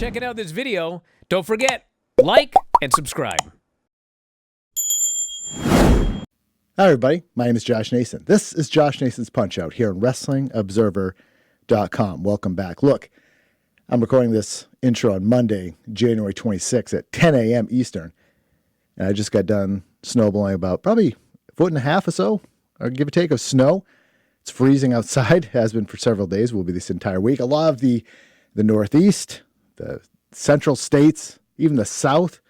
checking out this video. Don't forget, like and subscribe. Hi, everybody. My name is Josh Nason. This is Josh Nason's Punch-Out here on WrestlingObserver.com. Welcome back. Look, I'm recording this intro on Monday, January 26th at 10 a.m. Eastern. And I just got done snowballing about probably a foot and a half or so, or give or take, of snow. It's freezing outside, has been for several days, will be this entire week. A lot of the Northeast, the central states, even the South,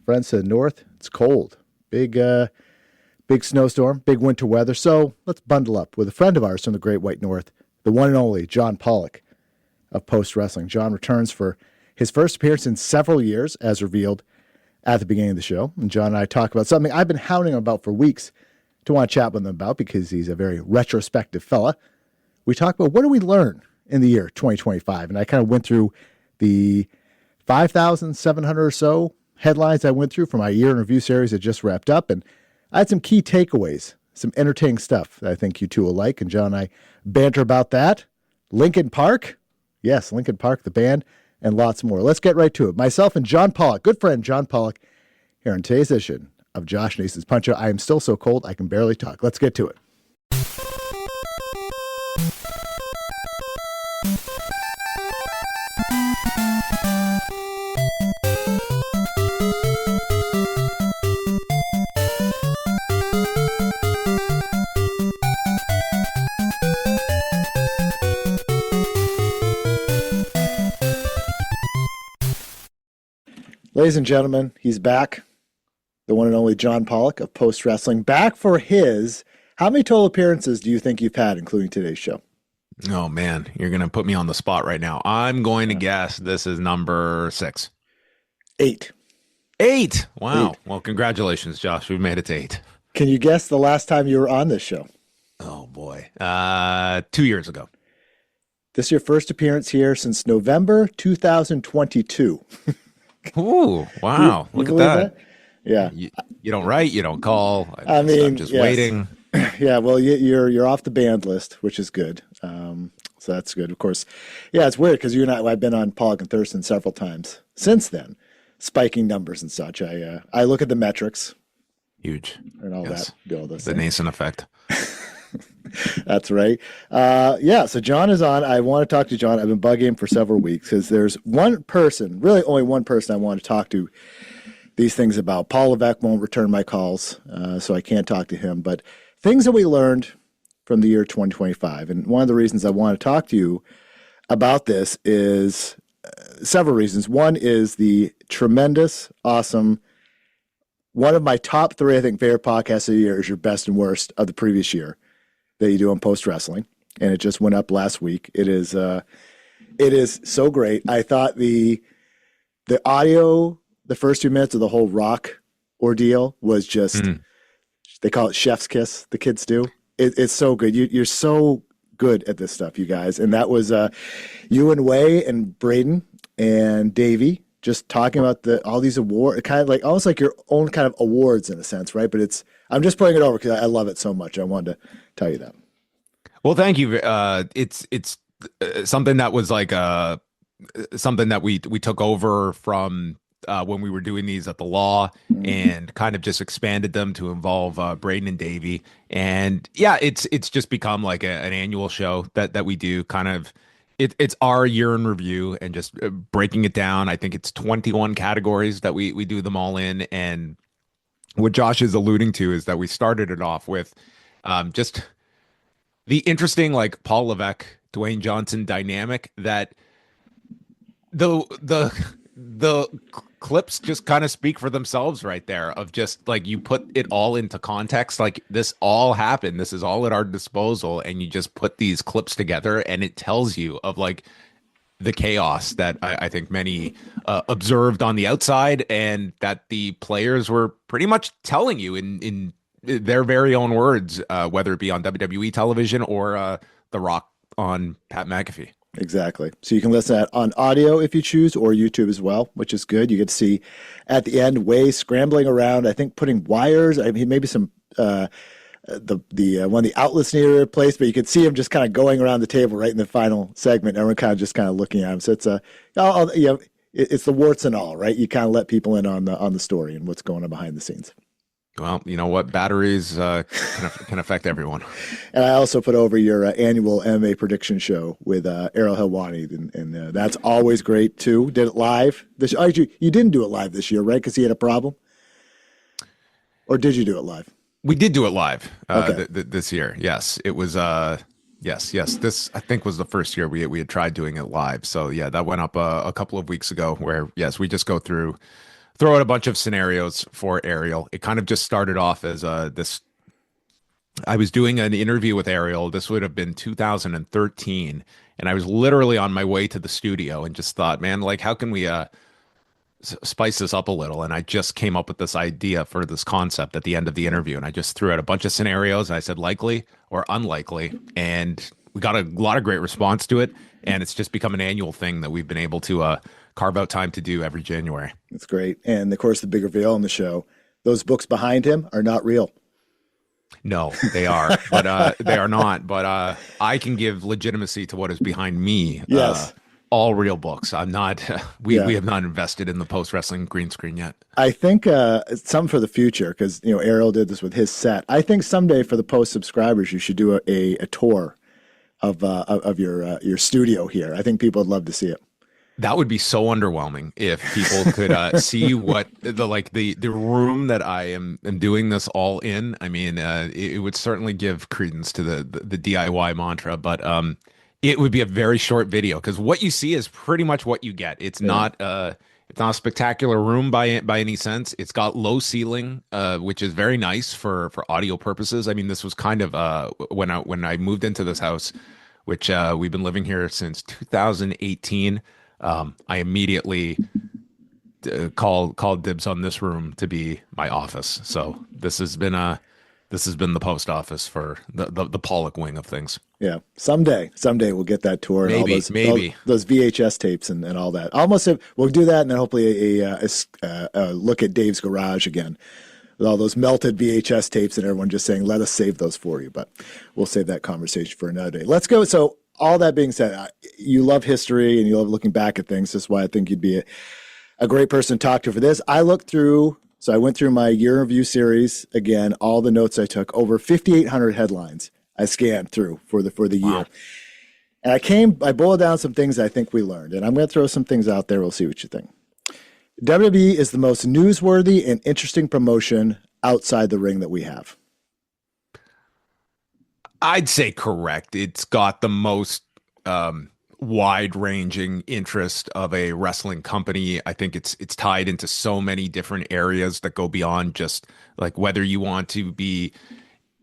friends to the North, it's cold. Big snowstorm, big winter weather. So let's bundle up with a friend of ours from the Great White North, the one and only John Pollock of Post Wrestling. John returns for his first appearance in several years, as revealed at the beginning of the show. And John and I talk about something I've been hounding him about for weeks to want to chat with him about because he's a very retrospective fella. We talk about what do we learn in the year 2025. And I kind of went through the 5,700 or so headlines I went through for my year in review series that just wrapped up. And I had some key takeaways, some entertaining stuff that I think you two will like. And John and I banter about that. Linkin Park. Yes, Linkin Park, the band, and lots more. Let's get right to it. Myself and John Pollock, good friend John Pollock, here on today's edition of Josh Nason's Punch-Out. I am still so cold, I can barely talk. Let's get to it. Ladies and gentlemen, he's back. The one and only John Pollock of Post Wrestling. Back for his... How many total appearances do you think you've had, including today's show? Oh, man. You're going to put me on the spot right now. I'm going to guess this is number 6. 8. 8? Wow. 8. Well, congratulations, Josh. We've made it to 8. Can you guess the last time you were on this show? Oh, boy. 2 years ago. This is your first appearance here since November 2022. Ooh, wow. Look at that. Yeah. You don't write, you don't call. I'm just yes. waiting. Yeah, well, you're off the banned list, which is good. So that's good. Of course, yeah, it's weird because you and I've been on Pollock and Thurston several times since then, spiking numbers and such. I look at the metrics. Huge. And all that. Do all those things. Nason effect. That's right. So John is on. I want to talk to John. I've been bugging him for several weeks because there's one person, really only one person I want to talk to these things about. Paul Levesque won't return my calls, so I can't talk to him. But things that we learned from the year 2025. And one of the reasons I want to talk to you about this is several reasons. One is the tremendous, awesome, one of my top 3, I think, favorite podcasts of the year is your best and worst of the previous year that you do on Post Wrestling, and it just went up last week. It is so great. I thought the audio, the first 2 minutes of the whole Rock ordeal was just they call it chef's kiss. The kids do. It's so good. You're so good at this stuff, you guys. And that was you and Way and Braden and Davey just talking about all these awards, kind of like almost like your own kind of awards in a sense, right? But I'm just putting it over because I love it so much. I wanted to tell you that. Well, thank you. It's something that was like something that we took over from when we were doing these at the Law, and kind of just expanded them to involve Braden and Davey. And yeah, it's just become like an annual show that we do. Kind of, it's our year in review and just breaking it down. I think it's 21 categories that we do them all in. And what Josh is alluding to is that we started it off with just the interesting, like, Paul Levesque, Dwayne Johnson dynamic that the clips just kind of speak for themselves right there, of just like, you put it all into context, like this all happened, this is all at our disposal, and you just put these clips together and it tells you of like the chaos that I think many observed on the outside, and that the players were pretty much telling you in their very own words, whether it be on WWE television or The Rock on Pat McAfee. Exactly. So you can listen to that on audio if you choose, or YouTube as well, which is good. You get to see at the end Way scrambling around, I think putting wires, I mean, maybe some one of the outlets needed replaced, but you could see him just kind of going around the table right in the final segment. Everyone kind of just kind of looking at him. So it's it's the warts and all, right? You kind of let people in on the story and what's going on behind the scenes. Well, you know what? Batteries can affect everyone. And I also put over your annual MMA prediction show with Errol Helwani, and that's always great too. Did it live. You didn't do it live this year, right? Because he had a problem. Or did you do it live? We did do it live Okay. this year. Yes, it was. Yes. This I think was the first year we had tried doing it live. So yeah, that went up a couple of weeks ago. Where yes, we just throw out a bunch of scenarios for Ariel. It kind of just started off as this. I was doing an interview with Ariel. This would have been 2013, and I was literally on my way to the studio and just thought, man, like how can we spice this up a little? And I just came up with this idea for this concept at the end of the interview, and I just threw out a bunch of scenarios. And I said likely or unlikely, and we got a lot of great response to it. And it's just become an annual thing that we've been able to carve out time to do every January. That's great. And of course, the big reveal on the show: those books behind him are not real. No, they are, but they are not. But I can give legitimacy to what is behind me. Yes. All real books. I'm not. We have not invested in the post wrestling green screen yet. I think some for the future, because Ariel did this with his set. I think someday for the post subscribers, you should do a tour of your studio here. I think people would love to see it. That would be so underwhelming if people could see what the room that I am doing this all in. I mean, it would certainly give credence to the DIY mantra, but it would be a very short video because what you see is pretty much what you get. It's not a spectacular room by any sense. It's got low ceiling, which is very nice for audio purposes. I mean, this was kind of when I moved into this house, which we've been living here since 2018. I immediately called dibs on this room to be my office. So this has been the post office for the Pollock wing of things. Yeah, someday we'll get that tour. Maybe, and those VHS tapes and all that. We'll do that, and then hopefully a look at Dave's garage again with all those melted VHS tapes and everyone just saying, "Let us save those for you." But we'll save that conversation for another day. Let's go. So all that being said, you love history and you love looking back at things. That's why I think you'd be a great person to talk to for this. I went through my year review series again, all the notes I took, over 5,800 headlines I scanned through for the year. Wow. And I boiled down some things I think we learned, and I'm going to throw some things out there. We'll see what you think. WWE is the most newsworthy and interesting promotion outside the ring that we have. I'd say correct. It's got the most wide-ranging interest of a wrestling company. I think it's tied into so many different areas that go beyond just like whether you want to be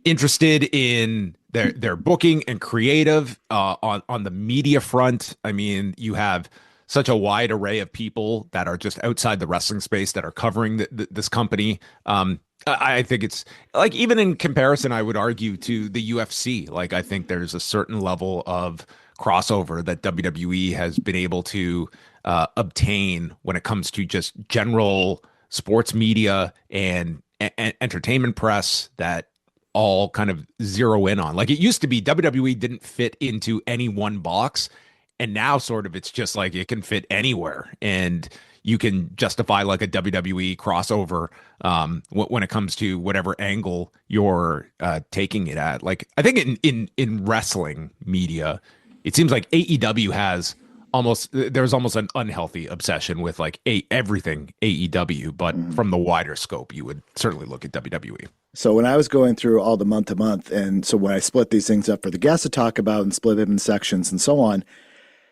interested in their booking and creative on the media front. I mean, you have such a wide array of people that are just outside the wrestling space that are covering this company. I think it's like, even in comparison, I would argue to the UFC. Like, I think there's a certain level of crossover that WWE has been able to obtain when it comes to just general sports media and entertainment press that all kind of zero in on. Like, it used to be WWE didn't fit into any one box, and now sort of it's just like it can fit anywhere, and you can justify like a WWE crossover when it comes to whatever angle you're taking it at. Like, I think in wrestling media, it seems like AEW has there's almost an unhealthy obsession with like everything AEW, but from the wider scope, you would certainly look at WWE. So when I was going through all the month to month, and so when I split these things up for the guests to talk about and split them in sections and so on,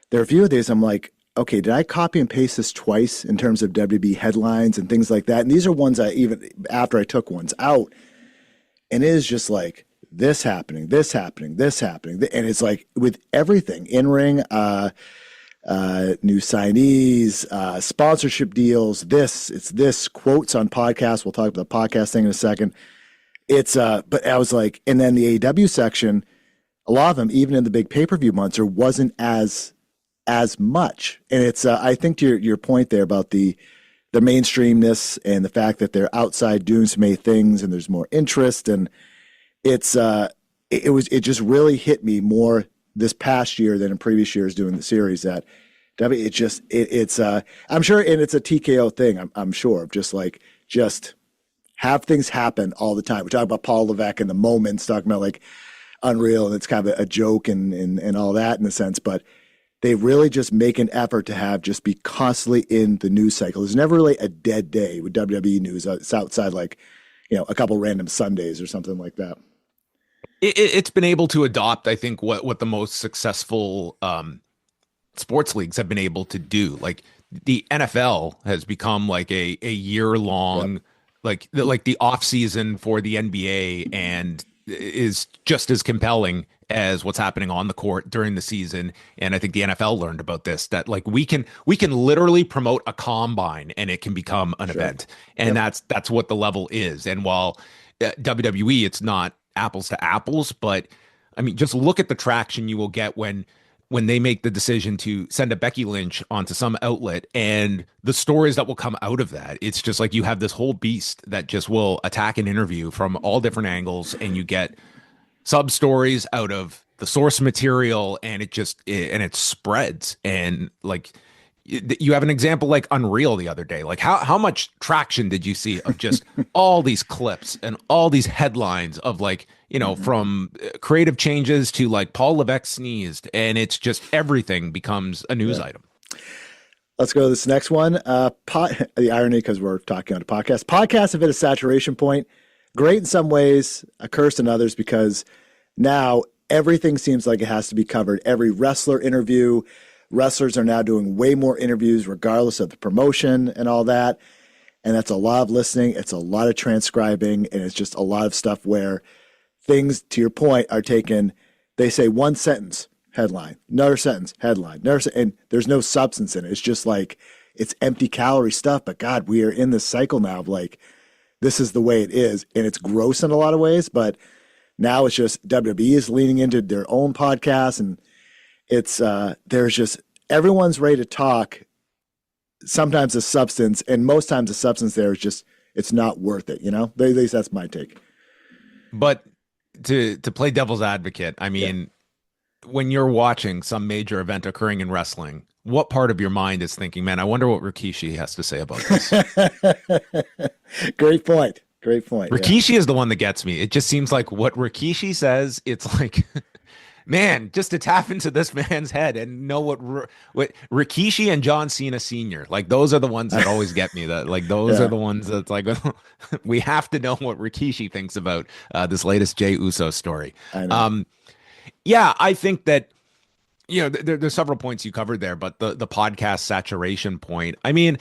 there are a few of these I'm like, okay, did I copy and paste this twice in terms of WB headlines and things like that? And these are ones I even, after I took ones out, and it is just like this happening. And it's like with everything, in-ring, new signees, sponsorship deals, it's this, quotes on podcasts. We'll talk about the podcast thing in a second. But I was like, and then the AEW section, a lot of them, even in the big pay-per-view months, wasn't as much. And it's, I think to your point there about the mainstreamness and the fact that they're outside doing some many things and there's more interest. And it just really hit me more this past year than in previous years doing the series that It's I'm sure, and it's a TKO thing. I'm sure of just have things happen all the time. We talk about Paul Levesque and the moments, talking about like Unreal, and it's kind of a joke and all that in a sense, but they really just make an effort to just be constantly in the news cycle. There's never really a dead day with WWE news. It's outside like, a couple random Sundays or something like that. It's been able to adopt, I think, what the most successful sports leagues have been able to do. Like the NFL has become like a year long, yep, like the off season for the NBA, and is just as compelling as what's happening on the court during the season. And I think the NFL learned about this, that like we can literally promote a combine and it can become an event. And yep, that's what the level is. And while WWE, it's not apples to apples, but I mean, just look at the traction you will get when they make the decision to send a Becky Lynch onto some outlet, and the stories that will come out of that. It's just like you have this whole beast that just will attack an interview from all different angles, and you get sub stories out of the source material, and it spreads. And like you have an example like Unreal the other day. Like how much traction did you see of just all these clips and all these headlines of like, from creative changes to like Paul Levesque sneezed, and it's just everything becomes a news item. Let's go to this next one. The irony, because we're talking on a podcast. Podcasts have hit a saturation point. Great in some ways, a curse in others, because now everything seems like it has to be covered. Every wrestler interview, wrestlers are now doing way more interviews regardless of the promotion and all that. And that's a lot of listening. It's a lot of transcribing. And it's just a lot of stuff where things, to your point, are taken. They say one sentence, headline, another sentence, headline, and there's no substance in it. It's just like, it's empty calorie stuff. But God, we are in this cycle now of like, this is the way it is. And it's gross in a lot of ways. But now it's just WWE is leaning into their own podcasts, and it's there's just everyone's ready to talk. Sometimes the substance, and most times the substance there is just, it's not worth it. At least that's my take. But to play devil's advocate, I mean, when you're watching some major event occurring in wrestling, what part of your mind is thinking, man, I wonder what Rikishi has to say about this? Great point. Rikishi is the one that gets me. It just seems like what Rikishi says, it's like, man, just to tap into this man's head and know what Rikishi and John Cena Sr., like those are the ones that always get me. That like those are the ones that's like, we have to know what Rikishi thinks about this latest Jey Uso story. I know. I think that, there's several points you covered there, but the podcast saturation point, I mean,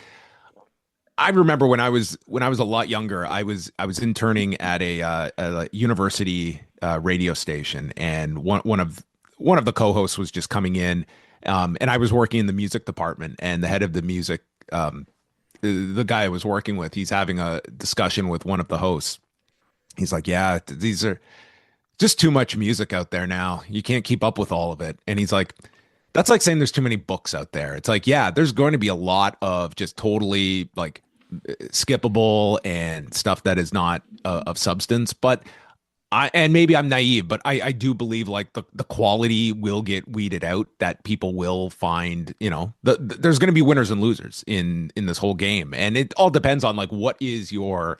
I remember when I was a lot younger, I was interning at a university radio station, and one of the co-hosts was just coming in, and I was working in the music department, and the head of the music, the guy I was working with, he's having a discussion with one of the hosts. He's like, "Yeah, these are just too much music out there now. You can't keep up with all of it." And he's like, "That's like saying there's too many books out there." It's like, yeah, there's going to be a lot of just totally like skippable and stuff that is not of substance, but maybe I'm naive, but I do believe like the quality will get weeded out, that people will find, there's going to be winners and losers in this whole game. And it all depends on like, what is your,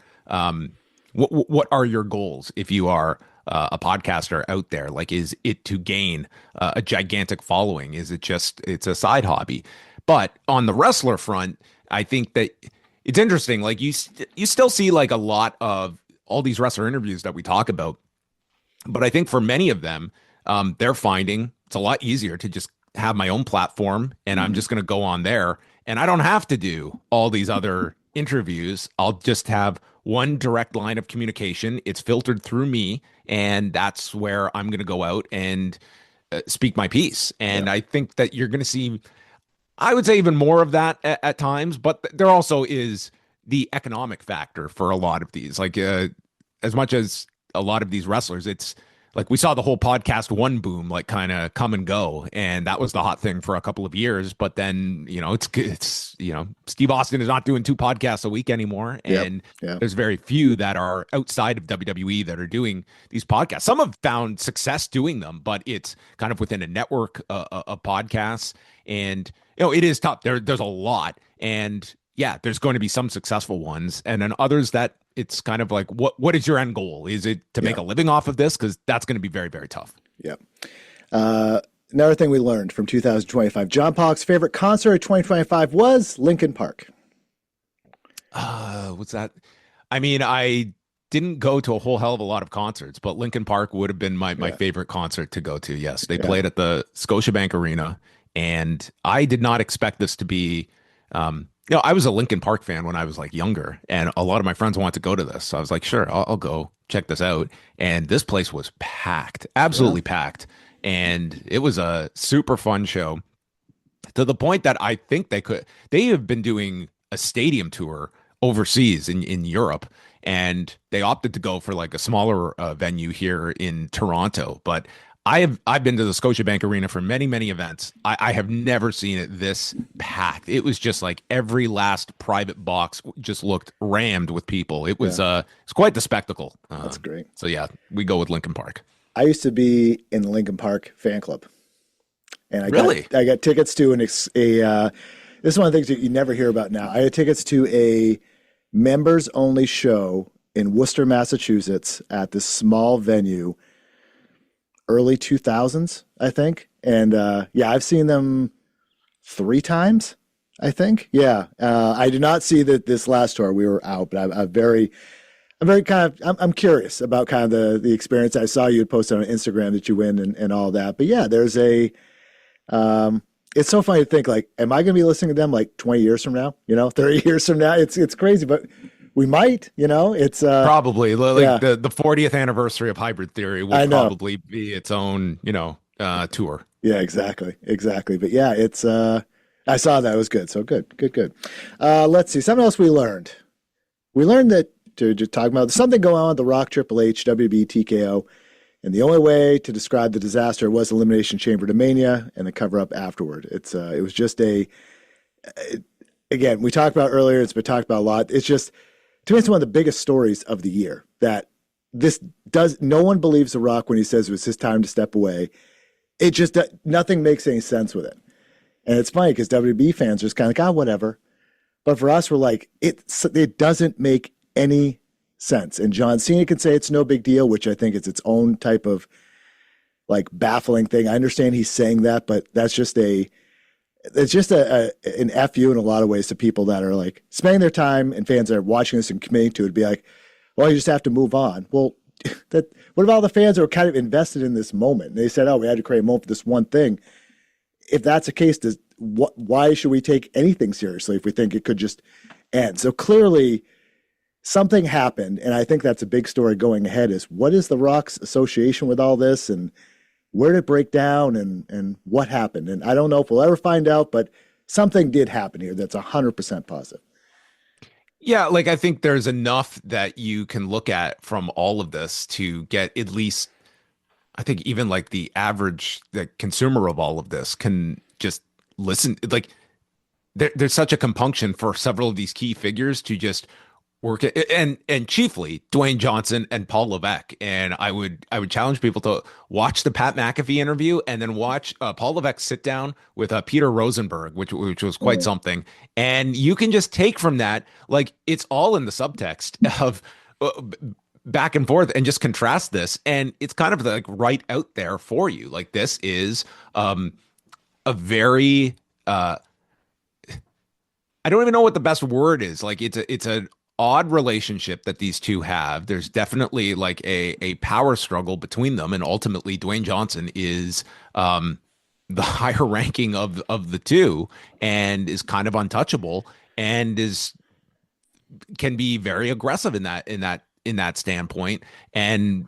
what are your goals? If you are a podcaster out there, like, is it to gain a gigantic following? Is it just, it's a side hobby? But on the wrestler front, I think that it's interesting. Like you still see like a lot of all these wrestler interviews that we talk about, but I think for many of them, they're finding it's a lot easier to just have my own platform, and I'm just going to go on there, and I don't have to do all these other interviews. I'll just have one direct line of communication. It's filtered through me, and that's where I'm going to go out and speak my piece. And I think that you're going to see, I would say, even more of that at times, but there also is the economic factor for a lot of these. Like as much as a lot of these wrestlers, it's like we saw the whole podcast one boom like kind of come and go, and that was the hot thing for a couple of years. But then it's Steve Austin is not doing 2 podcasts a week anymore, and there's very few that are outside of WWE that are doing these podcasts. Some have found success doing them, but it's kind of within a network of podcasts, and it is tough. There's a lot, and yeah, there's going to be some successful ones, and then others that it's kind of like, what is your end goal? Is it to make a living off of this? Because that's going to be very, very tough. Yeah. Another thing we learned from 2025, John Pollock's favorite concert of 2025 was Linkin Park. What's that? I mean, I didn't go to a whole hell of a lot of concerts, but Linkin Park would have been my favorite concert to go to. Yes, they played at the Scotiabank Arena, and I did not expect this to be I was a Linkin Park fan when I was like younger, and a lot of my friends wanted to go to this. So I was like, sure, I'll go check this out. And this place was packed, absolutely packed. And it was a super fun show, to the point that I think they have been doing a stadium tour overseas in Europe, and they opted to go for like a smaller venue here in Toronto. But I've been to the Scotiabank Arena for many, many events. I have never seen it this packed. It was just like every last private box just looked rammed with people. It was it's quite the spectacle. That's great. So yeah, we go with Linkin Park. I used to be in the Linkin Park fan club, and I got tickets to this is one of the things that you never hear about now. I had tickets to a members only show in Worcester, Massachusetts, at this small venue. Early 2000s, I think. And I've seen them 3 times, I think. Yeah. I did not see that this last tour. We were out, but I'm very I'm curious about kind of the experience. I saw you had posted on Instagram that you went and all that. But yeah, there's it's so funny to think, like, am I going to be listening to them like 20 years from now, 30 years from now? It's crazy, but we might, it's probably like the 40th anniversary of Hybrid Theory will probably be its own, tour. Yeah, exactly. But yeah, it's I saw that. It was good. So good. Let's see. Something else we learned. We learned that to talk about something going on with The Rock, Triple H, WB, TKO, and the only way to describe the disaster was Elimination Chamber to Mania and the cover up afterward. It was just again, we talked about earlier. It's been talked about a lot. It's just, to me, it's one of the biggest stories of the year that no one believes The Rock when he says it was his time to step away. It just, nothing makes any sense with it. And it's funny because WB fans are just kind of like, whatever. But for us, we're like, it doesn't make any sense. And John Cena can say it's no big deal, which I think is its own type of like baffling thing. I understand he's saying that, but that's just an FU in a lot of ways to people that are like spending their time, and fans that are watching this and committing to it, be like, well, you just have to move on. Well, what about all the fans that were kind of invested in this moment? And they said, we had to create a moment for this one thing. If that's the case, why should we take anything seriously if we think it could just end? So clearly something happened, and I think that's a big story going ahead, is what is The Rock's association with all this, and where did it break down, and what happened? And I don't know if we'll ever find out, but something did happen here that's 100% positive. Yeah, like I think there's enough that you can look at from all of this to get at least, I think even like the average consumer of all of this can just listen. Like there's such a compunction for several of these key figures to just work it, and chiefly Dwayne Johnson and Paul Levesque. And I would challenge people to watch the Pat McAfee interview and then watch Paul Levesque sit down with Peter Rosenberg, which was quite something. And you can just take from that, like, it's all in the subtext of back and forth, and just contrast this, and it's kind of like right out there for you. Like, this is a very I don't even know what the best word is. Like, it's an odd relationship that these two have. There's definitely like a power struggle between them, and ultimately Dwayne Johnson is the higher ranking of the two, and is kind of untouchable, and can be very aggressive in that standpoint. And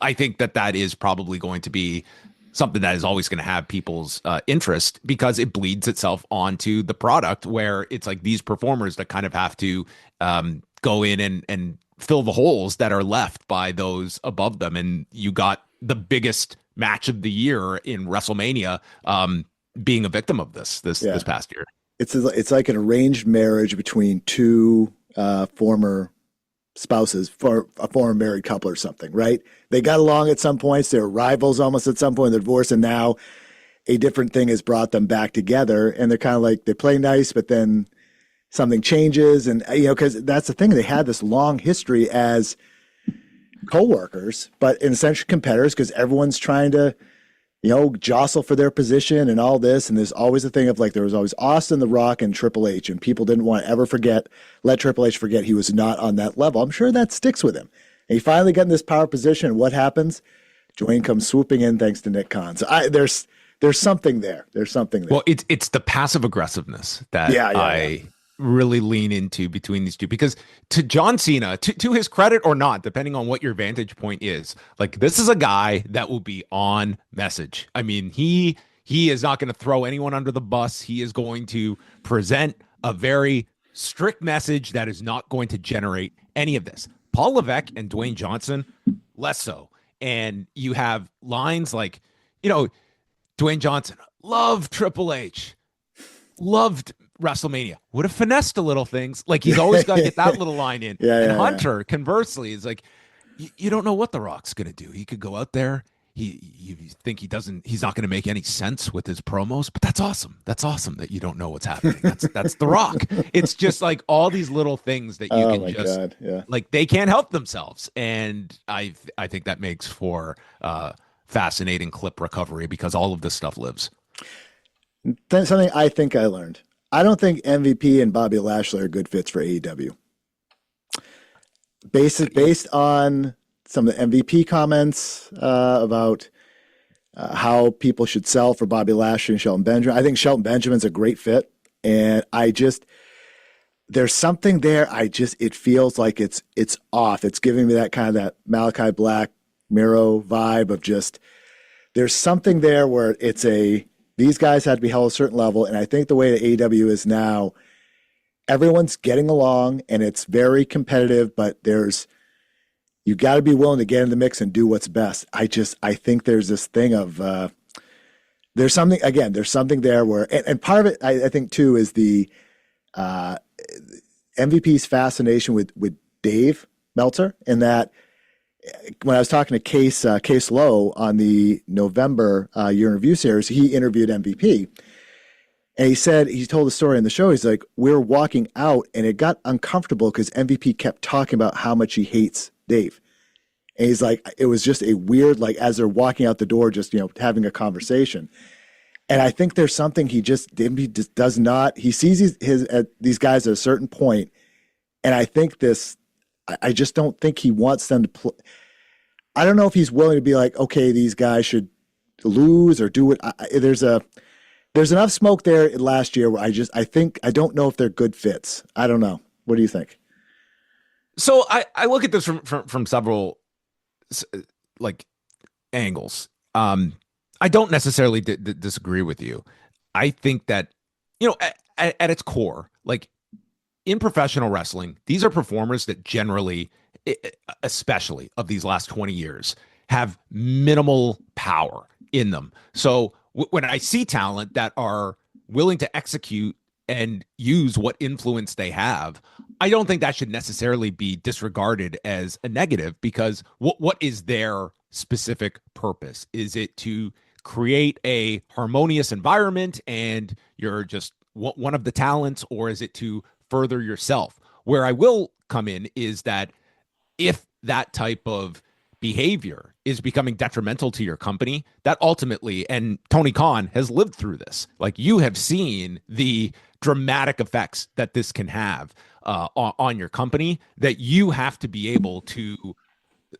I think that is probably going to be something that is always going to have people's interest, because it bleeds itself onto the product, where it's like these performers that kind of have to go in and fill the holes that are left by those above them. And you got the biggest match of the year in WrestleMania being a victim of this past year. It's like an arranged marriage between two former spouses, for a former married couple or something, right? They got along at some points. They were rivals almost at some point in the divorce, and now a different thing has brought them back together. And they're kind of like, they play nice, but then something changes. And, because that's the thing. They had this long history as co-workers, but in essentially competitors, because everyone's trying to, jostle for their position and all this. And there's always a thing of like, there was always Austin, The Rock, and Triple H, and people didn't want to ever let Triple H forget he was not on that level. I'm sure that sticks with him. And he finally got in this power position. And what happens? Dwayne comes swooping in thanks to Nick Khan. So there's something there. There's something there. Well, it's the passive aggressiveness that I really lean into between these two, because to John Cena, to his credit or not, depending on what your vantage point is, like, this is a guy that will be on message. I mean, he is not going to throw anyone under the bus. He is going to present a very strict message that is not going to generate any of this. Paul Levesque and Dwayne Johnson, less so. And you have lines like, Dwayne Johnson, loved Triple H, loved WrestleMania, would have finessed a little things. Like, he's always got to get that little line in. Hunter, conversely, is like, you don't know what The Rock's going to do. He could go out there. You think he's not going to make any sense with his promos, but that's awesome. That's awesome that you don't know what's happening. That's The Rock. It's just like all these little things that you can just, like, they can't help themselves. And I think that makes for fascinating clip recovery, because all of this stuff lives. Something I think I learned. I don't think MVP and Bobby Lashley are good fits for AEW. Based on some of the MVP comments about how people should sell for Bobby Lashley and Shelton Benjamin. I think Shelton Benjamin's a great fit. And there's something there. It feels like it's off. It's giving me that kind of that Malachi Black Miro vibe of just, there's something there where these guys had to be held a certain level. And I think the way that AEW is now, everyone's getting along and it's very competitive, but you got to be willing to get in the mix and do what's best. I think there's this thing of, there's something there where, and part of it, I think too, is the MVP's fascination with Dave Meltzer, in that when I was talking to Case Lowe on the November year in review series, he interviewed MVP. And he told the story in the show. He's like, we were walking out and it got uncomfortable because MVP kept talking about how much he hates Dave. And he's like, it was just a weird, like, as they're walking out the door, just, having a conversation. And I think there's something he just does not, he sees these guys at a certain point. And I think I just don't think he wants them to play. I don't know if he's willing to be like, okay, these guys should lose or do it. There's enough smoke there last year where I don't know if they're good fits. I don't know. What do you think? So I look at this from several like angles. I don't necessarily disagree with you. I think that, at its core, like, in professional wrestling, these are performers that generally, especially of these last 20 years, have minimal power in them. So when I see talent that are willing to execute and use what influence they have, I don't think that should necessarily be disregarded as a negative, because what is their specific purpose? Is it to create a harmonious environment and you're just one of the talents, or is it to further yourself? Where I will come in is that if that type of behavior is becoming detrimental to your company, that ultimately, and Tony Khan has lived through this, like, you have seen the dramatic effects that this can have on your company, that you have to be able to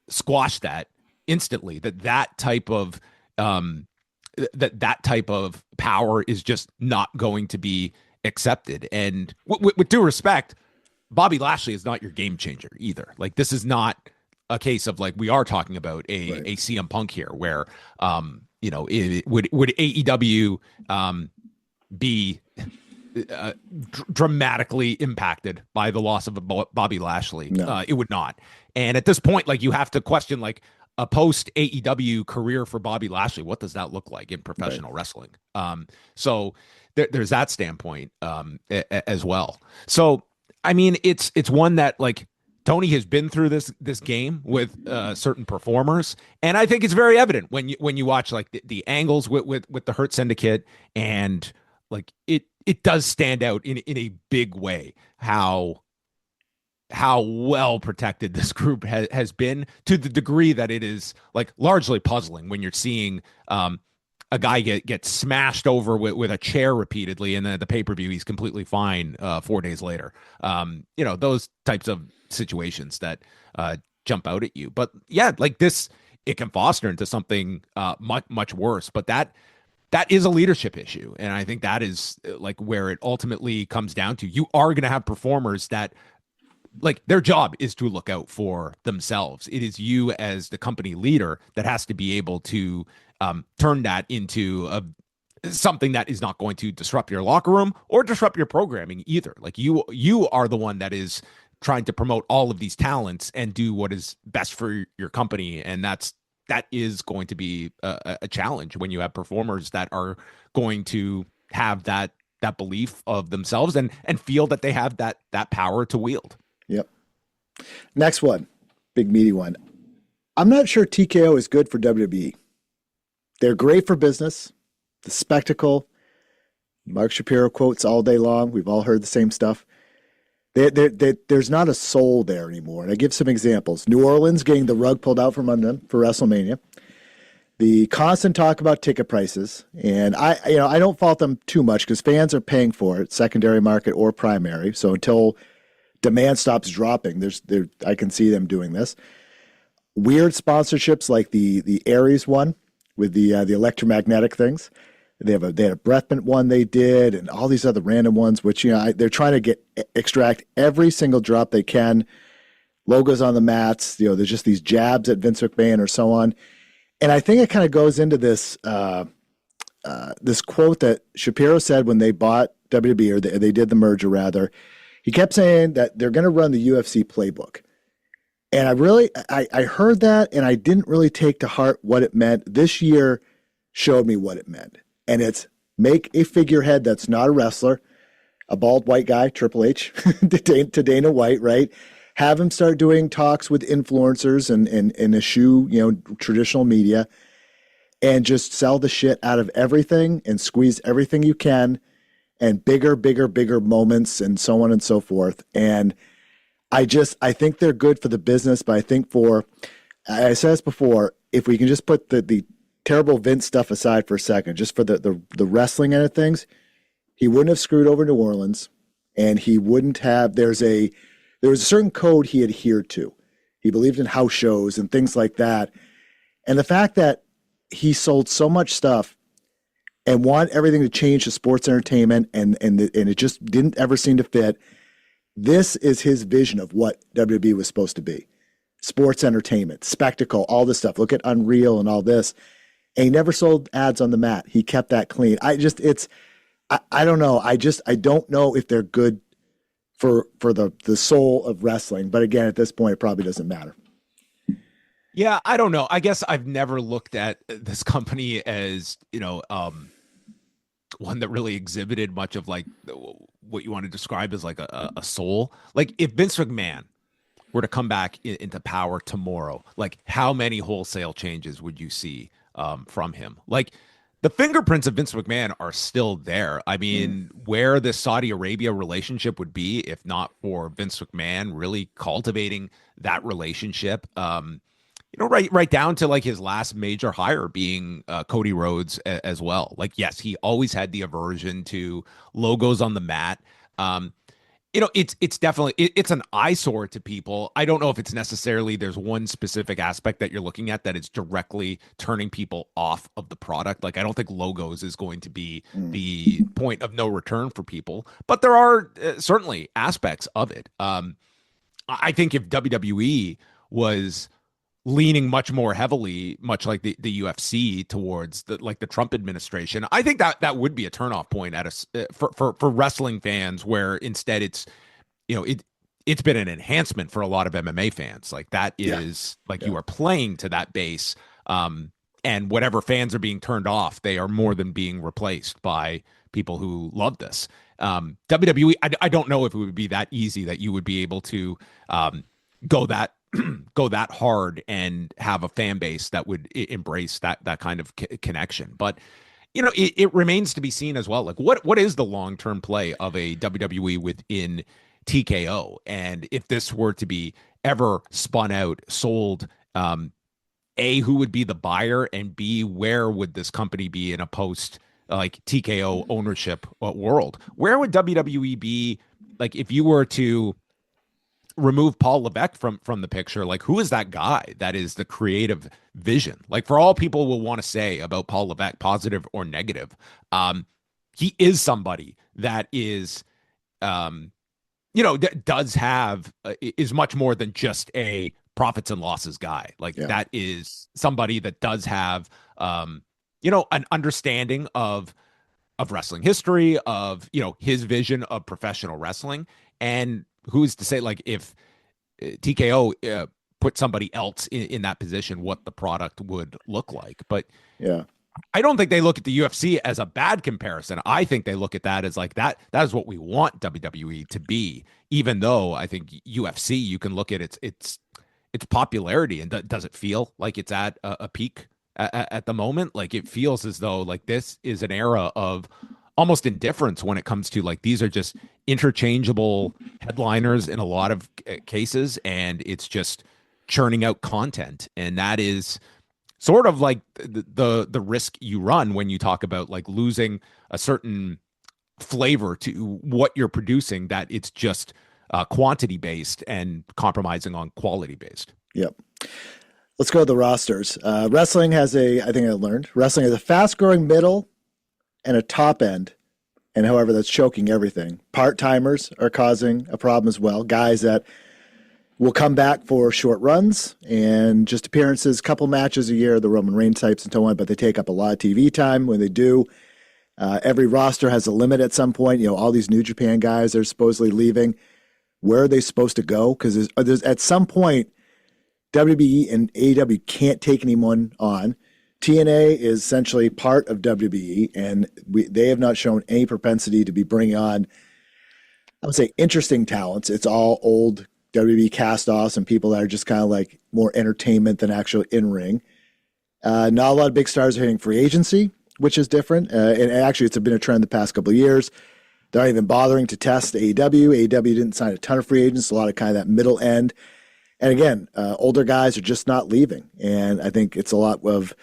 squash that instantly, that type of that type of power is just not going to be accepted. And with due respect, Bobby Lashley is not your game changer either. Like, this is not a case of, like, we are talking about a CM Punk here, where would AEW be dramatically impacted by the loss of Bobby Lashley. No. It would not. And at this point, like, you have to question, like, a post AEW career for Bobby Lashley. What does that look like in professional wrestling? So there's that standpoint as well. So, I mean, it's one that, like, Tony has been through this game with certain performers, and I think it's very evident when you watch, like, the angles with the Hurt Syndicate, and, like, it does stand out in a big way how well protected this group has been, to the degree that it is, like, largely puzzling when you're seeing a guy get smashed over with a chair repeatedly, and then at the pay-per-view he's completely fine 4 days later. Those types of situations that jump out at you. But yeah, like this, it can foster into something much worse. But that is a leadership issue, and I think that is, like, where it ultimately comes down to. You are going to have performers that, like, their job is to look out for themselves. It is you as the company leader that has to be able to turn that into something that is not going to disrupt your locker room or disrupt your programming either. Like, you are the one that is trying to promote all of these talents and do what is best for your company, and that is going to be a challenge when you have performers that are going to have that belief of themselves and feel that they have that power to wield. Yep. Next one, big meaty one. I'm not sure TKO is good for WWE. They're great for business, the spectacle. Mark Shapiro quotes all day long. We've all heard the same stuff. There's not a soul there anymore. And I give some examples. New Orleans getting the rug pulled out from under them for WrestleMania. The constant talk about ticket prices. And I don't fault them too much because fans are paying for it, secondary market or primary. So until demand stops dropping, I can see them doing this. Weird sponsorships like the Aries one with the electromagnetic things. They had a breath mint one they did, and all these other random ones, which, they're trying to extract every single drop they can. Logos on the mats, there's just these jabs at Vince McMahon or so on. And I think it kind of goes into this this quote that Shapiro said when they bought WWE, or they did the merger rather. He kept saying that they're going to run the UFC playbook. And I heard that, and I didn't really take to heart what it meant. This year showed me what it meant. And it's make a figurehead that's not a wrestler, a bald white guy, Triple H, to Dana White, right? Have him start doing talks with influencers and eschew, traditional media, and just sell the shit out of everything and squeeze everything you can, and bigger moments and so on and so forth. And I think they're good for the business, but I think I said this before, if we can just put the terrible Vince stuff aside for a second, just for the wrestling end of things, he wouldn't have screwed over New Orleans, and he wouldn't have, there was a certain code he adhered to. He believed in house shows and things like that. And the fact that he sold so much stuff and want everything to change to sports entertainment, and it just didn't ever seem to fit. This is his vision of what WWE was supposed to be. Sports entertainment, spectacle, all this stuff. Look at Unreal and all this. And he never sold ads on the mat. He kept that clean. I don't know. I don't know if they're good for the soul of wrestling. But again, at this point, it probably doesn't matter. Yeah, I don't know. I guess I've never looked at this company as, one that really exhibited much of, like, what you want to describe as like a soul. Like, if Vince McMahon were to come back into power tomorrow, like, how many wholesale changes would you see from him? Like, the fingerprints of Vince McMahon are still there. I mean, where the Saudi Arabia relationship would be if not for Vince McMahon really cultivating that relationship, right down to, like, his last major hire being Cody Rhodes as well. Like, yes, he always had the aversion to logos on the mat. It's definitely, it's an eyesore to people. I don't know if it's necessarily there's one specific aspect that you're looking at that is directly turning people off of the product. Like, I don't think logos is going to be the point of no return for people, but there are certainly aspects of it. I think if WWE was leaning much more heavily, much like the UFC, towards the Trump administration. I think that would be a turnoff point for wrestling fans, where instead it's, it's been an enhancement for a lot of MMA fans. Like that is you are playing to that base. And whatever fans are being turned off, they are more than being replaced by people who love this. WWE, I don't know if it would be that easy that you would be able to go that hard and have a fan base that would embrace that kind of connection. But it remains to be seen as well. Like what is the long-term play of a WWE within TKO? And if this were to be ever spun out, sold, A, who would be the buyer, and B, where would this company be in a post like TKO ownership world? Where would WWE be, like, if you were to remove Paul Levesque from the picture? Like, who is that guy that is the creative vision? Like, for all people will want to say about Paul Levesque, positive or negative, he is somebody that is, does have is much more than just a profits and losses guy. Like that is somebody that does have, an understanding of wrestling history, of, his vision of professional wrestling. And who's to say, like, if TKO put somebody else in that position, what the product would look like. But I don't think they look at the UFC as a bad comparison. I think they look at that as like that is what we want WWE to be, even though I think UFC, you can look at its popularity, and does it feel like it's at a peak at the moment? Like, it feels as though like this is an era of almost indifference when it comes to, like, these are just interchangeable headliners in a lot of cases, and it's just churning out content. And that is sort of like the risk you run when you talk about, like, losing a certain flavor to what you're producing, that it's just quantity based and compromising on quality based. Yep. Let's go to the rosters. Wrestling has wrestling has a fast growing middle and a top end. And however, that's choking everything. Part-timers are causing a problem as well. Guys that will come back for short runs and just appearances, couple matches a year, the Roman Reigns types and so on, but they take up a lot of TV time when they do. Every roster has a limit at some point. All these New Japan guys are supposedly leaving. Where are they supposed to go? Because there's at some point, WBE and AEW can't take anyone on. TNA is essentially part of WBE, and they have not shown any propensity to be bringing on, I would say, interesting talents. It's all old WBE cast-offs and people that are just kind of like more entertainment than actual in-ring. Not a lot of big stars are hitting free agency, which is different. And actually, it's been a trend the past couple of years. They're not even bothering to test AEW. AEW didn't sign a ton of free agents, a lot of kind of that middle end. And again, older guys are just not leaving. And I think it's a lot of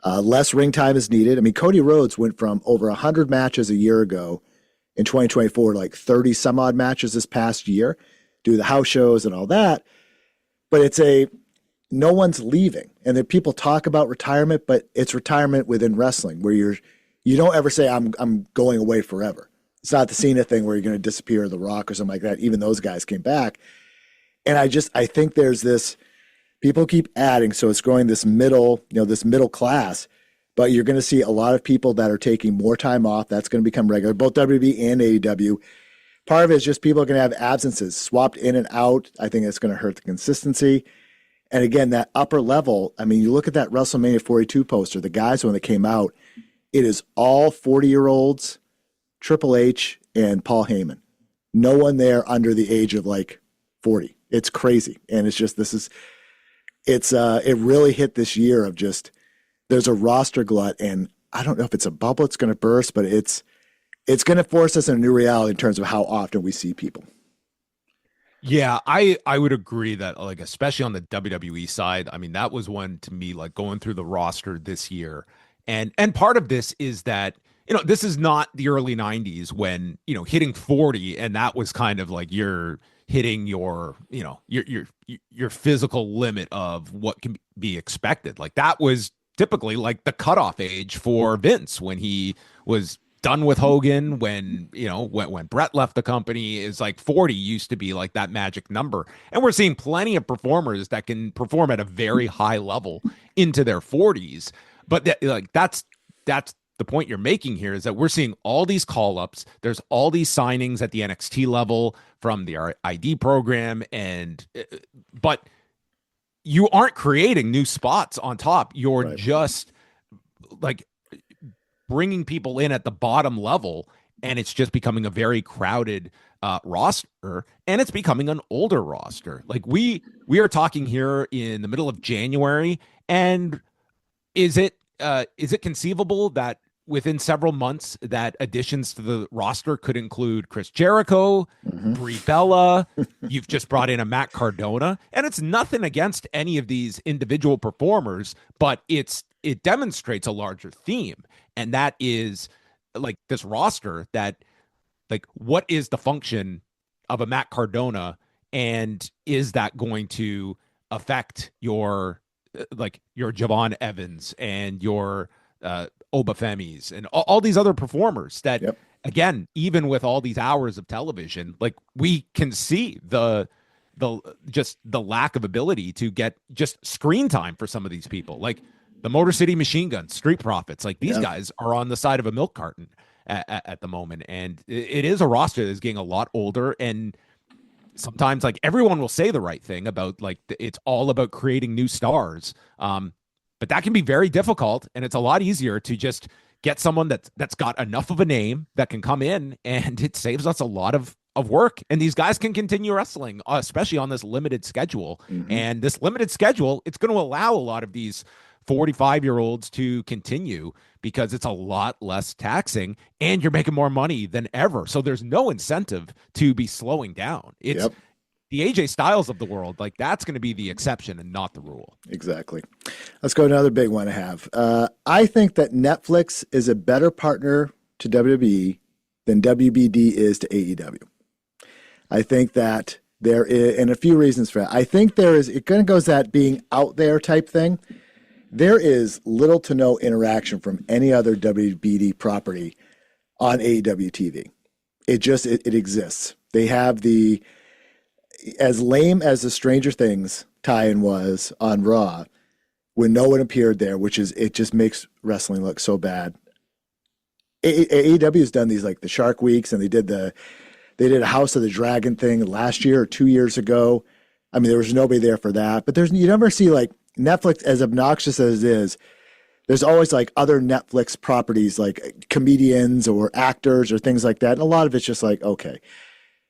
less ring time is needed. I mean, Cody Rhodes went from over 100 matches a year ago in 2024 to like 30 some odd matches this past year, do the house shows and all that. But no one's leaving. And then people talk about retirement, but it's retirement within wrestling where you don't ever say I'm going away forever. It's not the Cena thing where you're going to disappear, The Rock or something like that. Even those guys came back. And I think there's this, people keep adding, so it's growing this middle class, but you're going to see a lot of people that are taking more time off. That's going to become regular, both WB and AEW. Part of it is just people are going to have absences swapped in and out. I think it's going to hurt the consistency. And again, that upper level, I mean, you look at that WrestleMania 42 poster, the guys when they came out, it is all 40-year-olds, Triple H and Paul Heyman. No one there under the age of like 40. It's crazy. And it's just, it really hit this year of just, there's a roster glut, and I don't know if it's a bubble it's going to burst, but it's going to force us in a new reality in terms of how often we see people. Yeah, I would agree that, like, especially on the WWE side, I mean, that was one to me, like, going through the roster this year. And part of this is that, this is not the early 90s when, hitting 40, and that was kind of like you're hitting your physical limit of what can be expected. Like, that was typically like the cutoff age for Vince when he was done with Hogan, when, you know, when Brett left the company, is like 40 used to be like that magic number. And we're seeing plenty of performers that can perform at a very high level into their 40s. But that's the point you're making here, is that we're seeing all these call ups. There's all these signings at the NXT level from the ID program, but you aren't creating new spots on top. You're just like bringing people in at the bottom level, and it's just becoming a very crowded roster, and it's becoming an older roster. Like we are talking here in the middle of January, and is it conceivable that within several months that additions to the roster could include Chris Jericho, Brie Bella, you've just brought in a Matt Cardona, and it's nothing against any of these individual performers, but it demonstrates a larger theme, and that is like this roster that, like, what is the function of a Matt Cardona, and is that going to affect your Javon Evans and your Obafemis and all these other performers that, again, even with all these hours of television, like, we can see the lack of ability to get just screen time for some of these people, like the Motor City Machine Guns, Street Profits. Like, these guys are on the side of a milk carton at the moment, and it is a roster that's getting a lot older. And sometimes, like, everyone will say the right thing about, like, it's all about creating new stars. But that can be very difficult, and it's a lot easier to just get someone that's got enough of a name that can come in, and it saves us a lot of work. And these guys can continue wrestling, especially on this limited schedule. And this limited schedule, it's going to allow a lot of these 45-year-olds to continue, because it's a lot less taxing, and you're making more money than ever. So there's no incentive to be slowing down. It's the AJ Styles of the world. Like, that's going to be the exception and not the rule. Exactly. Let's go to another big one I have. I think that Netflix is a better partner to WWE than WBD is to AEW. I think that there is, and a few reasons for that. I think there is, it kind of goes that being out there type thing. There is little to no interaction from any other WBD property on AEW TV. It exists. They have the, as lame as the Stranger Things tie-in was on Raw, when no one appeared there, which is, it just makes wrestling look so bad. AEW has done these, like the Shark Weeks, and they did a House of the Dragon thing last year or 2 years ago. I mean, there was nobody there for that, but you never see, like, Netflix, as obnoxious as it is, there's always like other Netflix properties, like comedians or actors or things like that. And a lot of it's just like, okay,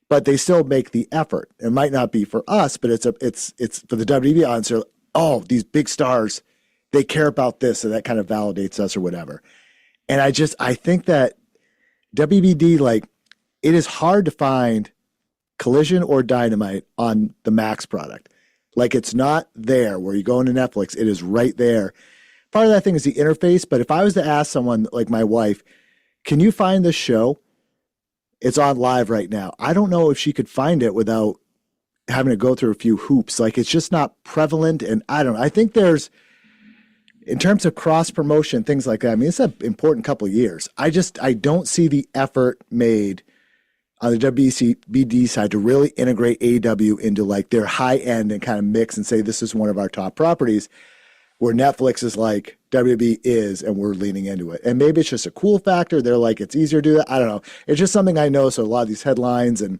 but they still make the effort. It might not be for us, but it's for the WWE audience. Oh, these big stars, they care about this, and that kind of validates us or whatever. And I think that WBD, like, it is hard to find Collision or Dynamite on the Max product. Like, it's not there where you go into Netflix. It is right there. Part of that thing is the interface. But if I was to ask someone like my wife, can you find this show? It's on live right now. I don't know if she could find it without having to go through a few hoops. Like, it's just not prevalent. And I don't know. I think there's, in terms of cross promotion, things like that, I mean, it's an important couple of years. I don't see the effort made on the WBD side to really integrate AEW into, like, their high end and kind of mix and say, this is one of our top properties, where Netflix is like, WWE is, and we're leaning into it. And maybe it's just a cool factor. They're like, it's easier to do that. I don't know. It's just something I know. So a lot of these headlines and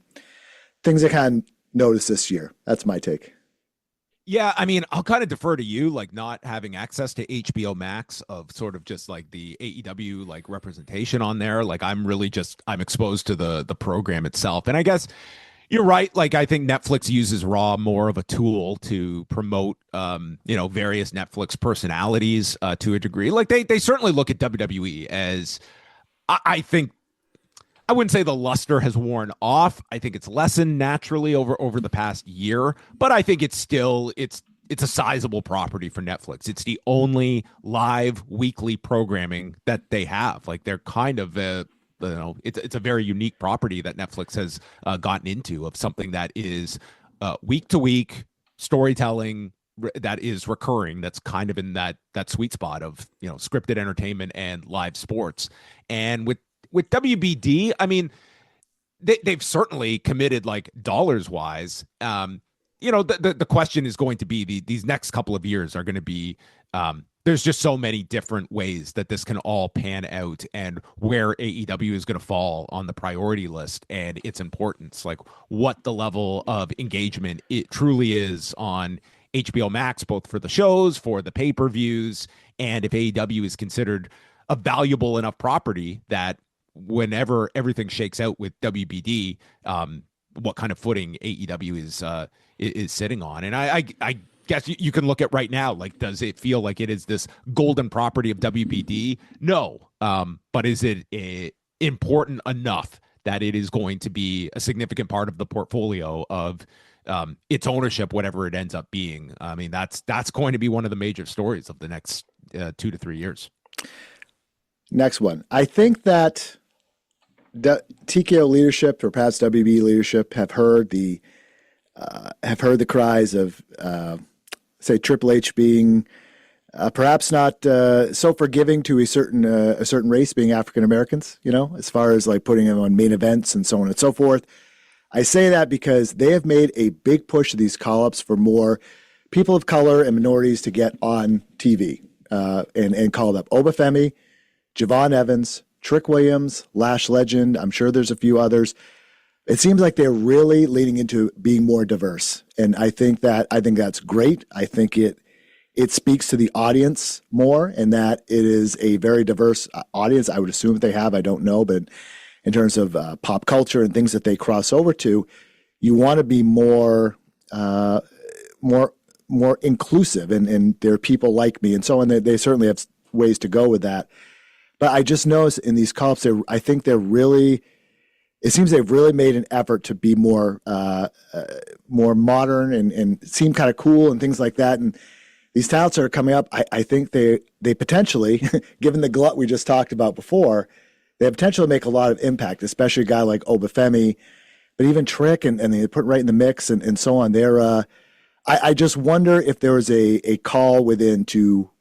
things I kind of noticed this year. That's my take. Yeah, I mean, I'll kind of defer to you, like, not having access to HBO Max, of sort of just like the AEW like representation on there. Like, I'm exposed to the program itself. And I guess you're right. Like, I think Netflix uses Raw more of a tool to promote, various Netflix personalities to a degree. Like, they certainly look at WWE as, I think, I wouldn't say the luster has worn off. I think it's lessened naturally over the past year, but I think it's still, it's a sizable property for Netflix. It's the only live weekly programming that they have. Like, they're kind of it's a very unique property that Netflix has gotten into, of something that is week to week storytelling that is recurring. That's kind of in that sweet spot of, scripted entertainment and live sports. And with with WBD, I mean, they've certainly committed like dollars wise. The question is going to be these next couple of years are going to be there's just so many different ways that this can all pan out and where AEW is going to fall on the priority list and its importance, like what the level of engagement it truly is on HBO Max, both for the shows, for the pay-per-views, and if AEW is considered a valuable enough property that whenever everything shakes out with WBD, what kind of footing AEW is sitting on. And I guess you can look at right now, like, does it feel like it is this golden property of WBD? No. But is it important enough that it is going to be a significant part of the portfolio of its ownership, whatever it ends up being? I mean, that's going to be one of the major stories of the next 2 to 3 years. Next one. I think that TKO leadership, or perhaps WB leadership, have heard the cries of, say, Triple H being perhaps not so forgiving to a certain race, being African Americans. As far as like putting them on main events and so on and so forth. I say that because they have made a big push of these call-ups for more people of color and minorities to get on TV and called up. Obafemi, Javon Evans, Trick Williams, Lash Legend. I'm sure there's a few others. It seems like they're really leaning into being more diverse, and I think that's great. I think it speaks to the audience more, and that it is a very diverse audience. I would assume that they have. I don't know, but in terms of pop culture and things that they cross over to, you want to be more inclusive, and there are people like me, and so on. They certainly have ways to go with that. But I just noticed in these call-ups, I think they're really. It seems they've really made an effort to be more modern and seem kind of cool and things like that. And these talents that are coming up, I think they potentially, given the glut we just talked about before, they have potential to make a lot of impact, especially a guy like Obafemi, but even Trick and they put right in the mix and so on. I just wonder if there was a call within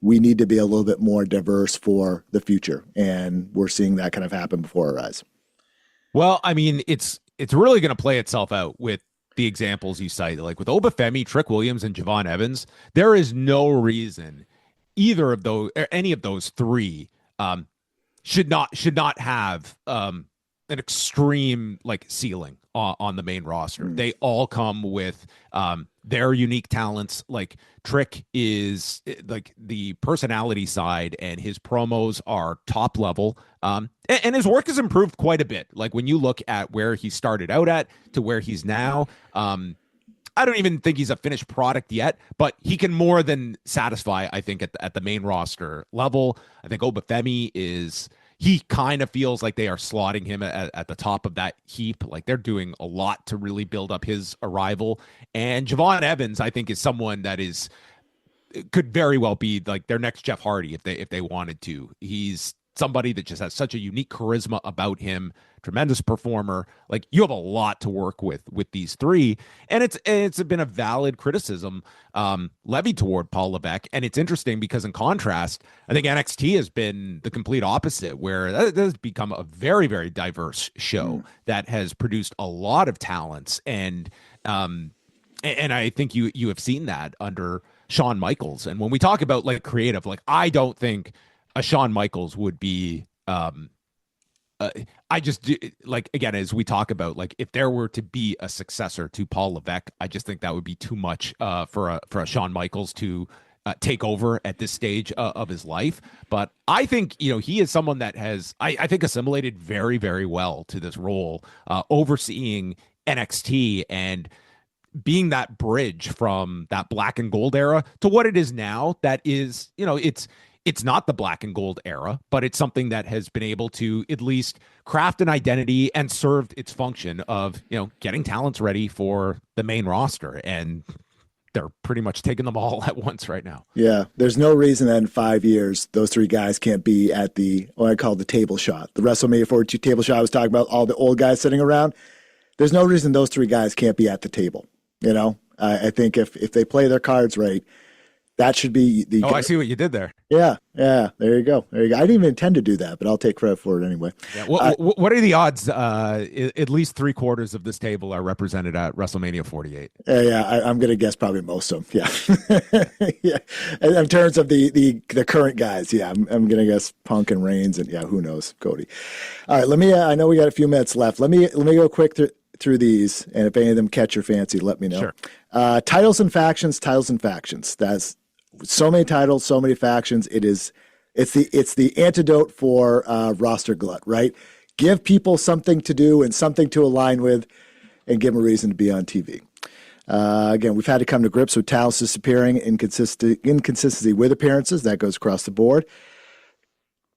we need to be a little bit more diverse for the future. And we're seeing that kind of happen before our eyes. Well, I mean, it's really going to play itself out with the examples you cite, like with Obafemi, Trick Williams, and Javon Evans. There is no reason either of those, or any of those three, should not have an extreme like ceiling on the main roster. They all come with their unique talents. Like Trick is like the personality side, and his promos are top level. And his work has improved quite a bit. Like when you look at where he started out at to where he's now, I don't even think he's a finished product yet, but he can more than satisfy, I think, at the main roster level. I think Obafemi he kind of feels like they are slotting him at the top of that heap. Like they're doing a lot to really build up his arrival. And Javon Evans, I think, is someone that could very well be like their next Jeff Hardy if they wanted to. He's somebody that just has such a unique charisma about him, tremendous performer. Like you have a lot to work with these three, and it's been a valid criticism levied toward Paul Levesque. And it's interesting because in contrast, I think NXT has been the complete opposite, where that has become a very, very diverse show that has produced a lot of talents, and I think you have seen that under Shawn Michaels. And when we talk about like creative, like I don't think a Shawn Michaels would be I just like, again, as we talk about, like if there were to be a successor to Paul Levesque, I just think that would be too much for a Shawn Michaels to take over at this stage of his life. But I think, he is someone that has, I think, assimilated very, very well to this role, overseeing NXT and being that bridge from that black and gold era to what it is now. That is, it's not the black and gold era, but it's something that has been able to at least craft an identity and served its function of, getting talents ready for the main roster. And they're pretty much taking them all at once right now. Yeah. There's no reason that in 5 years, those three guys can't be at what I call the table shot, the WrestleMania 42 table shot I was talking about, all the old guys sitting around. There's no reason those three guys can't be at the table. I think if they play their cards right, That should be the. Oh, I see what you did there. Yeah. There you go. I didn't even intend to do that, but I'll take credit for it anyway. Yeah. What are the odds? At least 3/4 of this table are represented at WrestleMania 48. I'm going to guess probably most of them. Yeah. Yeah. In terms of the current guys, yeah, I'm going to guess Punk and Reigns, and who knows, Cody. All right, let me. I know we got a few minutes left. Let me go quick through these, and if any of them catch your fancy, let me know. Sure. Titles and factions. That's so many titles, so many factions. It's the antidote for roster glut, right? Give people something to do and something to align with, and give them a reason to be on TV. Again, we've had to come to grips with talents disappearing, inconsistency with appearances. That goes across the board.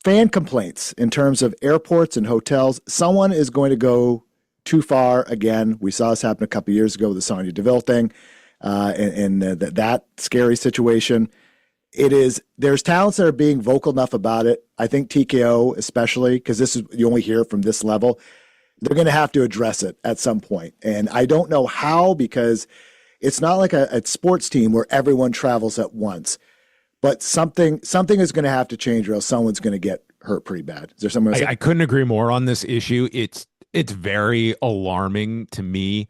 Fan complaints in terms of airports and hotels. Someone is going to go too far again. We saw this happen a couple of years ago with the Sonya Deville thing. And that scary situation. There's talents that are being vocal enough about it. I think TKO, especially, because this is, you only hear from this level, they're going to have to address it at some point. And I don't know how, because it's not like a sports team where everyone travels at once, but something is going to have to change, or else someone's going to get hurt pretty bad. Is there something else? I couldn't agree more on this issue. It's very alarming to me.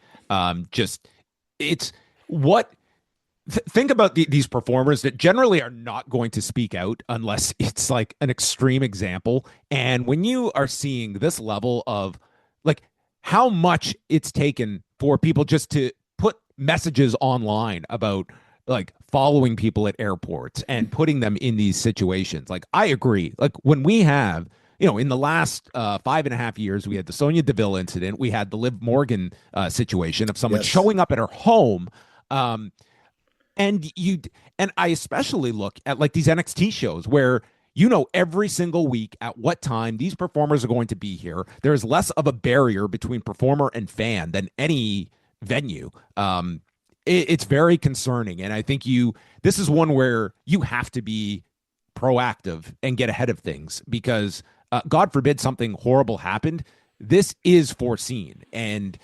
Think about these performers that generally are not going to speak out unless it's like an extreme example. And when you are seeing this level of like how much it's taken for people just to put messages online about like following people at airports and putting them in these situations, like I agree. Like when we have, in the last 5.5 years, we had the Sonya Deville incident. We had the Liv Morgan situation of someone showing up at her home. And I especially look at like these NXT shows where every single week at what time these performers are going to be here. There's less of a barrier between performer and fan than any venue. It's very concerning, and I think this is one where you have to be proactive and get ahead of things, because God forbid something horrible happened. This is foreseen, and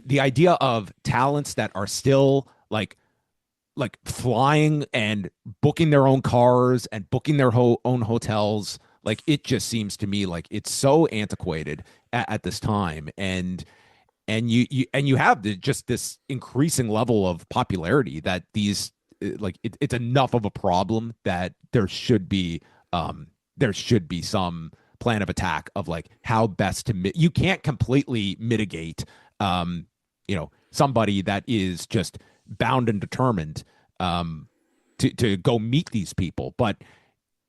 the idea of talents that are still like flying and booking their own cars and booking their own hotels, like it just seems to me like it's so antiquated at this time, and you have just this increasing level of popularity that these it's enough of a problem that there should be some plan of attack of like how best to you can't completely mitigate somebody that is just bound and determined to go meet these people, but